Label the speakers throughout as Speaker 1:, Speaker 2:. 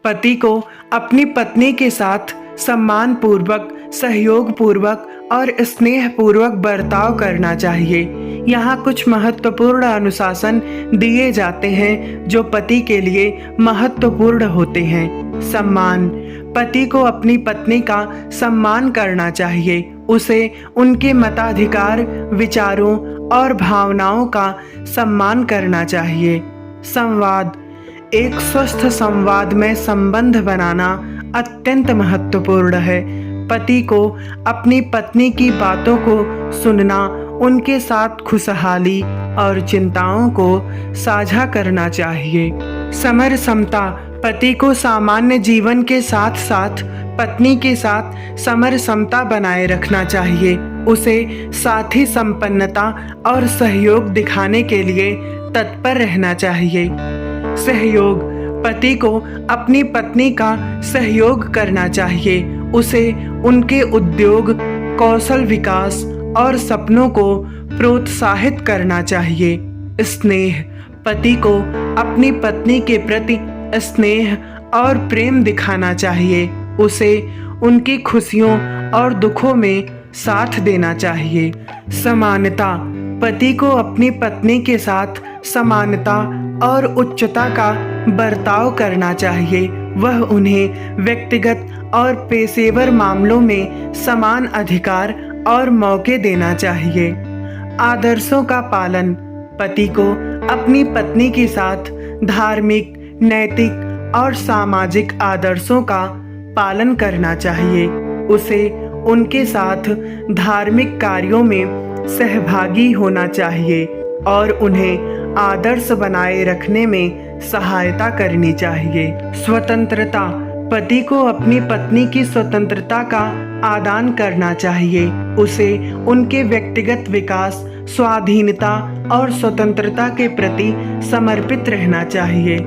Speaker 1: पति को अपनी पत्नी के साथ सम्मान पूर्वक, सहयोग पूर्वक और स्नेह पूर्वक बर्ताव करना चाहिए। यहाँ कुछ महत्वपूर्ण अनुशासन दिए जाते हैं जो पति के लिए महत्वपूर्ण होते हैं। सम्मान। पति को अपनी पत्नी का सम्मान करना चाहिए। उसे उनके मताधिकार, विचारों और भावनाओं का सम्मान करना चाहिए। संवाद। एक स्वस्थ संवाद में संबंध बनाना अत्यंत महत्वपूर्ण है। पति को अपनी पत्नी की बातों को सुनना, उनके साथ खुशहाली और चिंताओं को साझा करना चाहिए। समरसमता। पति को सामान्य जीवन के साथ साथ पत्नी के साथ समरसमता बनाए रखना चाहिए। उसे साथी संपन्नता और सहयोग दिखाने के लिए तत्पर रहना चाहिए। सहयोग। पति को अपनी पत्नी का सहयोग करना चाहिए। उसे उनके उद्योग, कौशल विकास और सपनों को प्रोत्साहित करना चाहिए। स्नेह। पति को अपनी पत्नी के प्रति स्नेह और प्रेम दिखाना चाहिए। उसे उनकी खुशियों और दुखों में साथ देना चाहिए। समानता। पति को अपनी पत्नी के साथ समानता और उच्चता का बर्ताव करना चाहिए। वह उन्हें व्यक्तिगत और पेशेवर मामलों में समान अधिकार और मौके देना चाहिए। आदर्शों का पालन। पति को अपनी पत्नी के साथ धार्मिक, नैतिक और सामाजिक आदर्शों का पालन करना चाहिए। उसे उनके साथ धार्मिक कार्यों में सहभागी होना चाहिए और उन्हें आदर्श बनाए रखने में सहायता करनी चाहिए। स्वतंत्रता। पति को अपनी पत्नी की स्वतंत्रता का आदान करना चाहिए। उसे उनके व्यक्तिगत विकास, स्वाधीनता और स्वतंत्रता के प्रति समर्पित रहना चाहिए।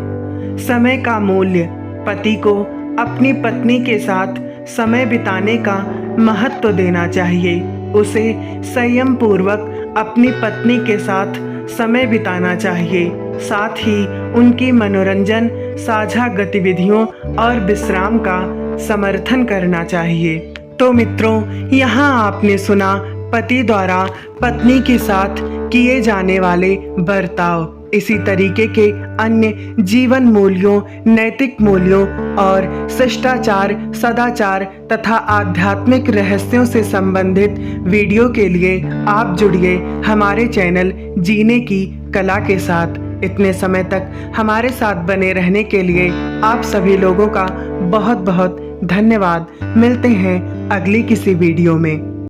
Speaker 1: समय का मूल्य। पति को अपनी पत्नी के साथ समय बिताने का महत्व देना चाहिए। उसे संयम पूर्वक अपनी पत्नी के साथ समय बिताना चाहिए। साथ ही उनकी मनोरंजन, साझा गतिविधियों और विश्राम का समर्थन करना चाहिए। तो मित्रों, यहाँ आपने सुना पति द्वारा पत्नी के साथ किए जाने वाले बर्ताव। इसी तरीके के अन्य जीवन मूल्यों, नैतिक मूल्यों और शिष्टाचार, सदाचार तथा आध्यात्मिक रहस्यों से संबंधित वीडियो के लिए आप जुड़िए हमारे चैनल जीने की कला के साथ। इतने समय तक हमारे साथ बने रहने के लिए आप सभी लोगों का बहुत बहुत धन्यवाद। मिलते हैं अगली किसी वीडियो में।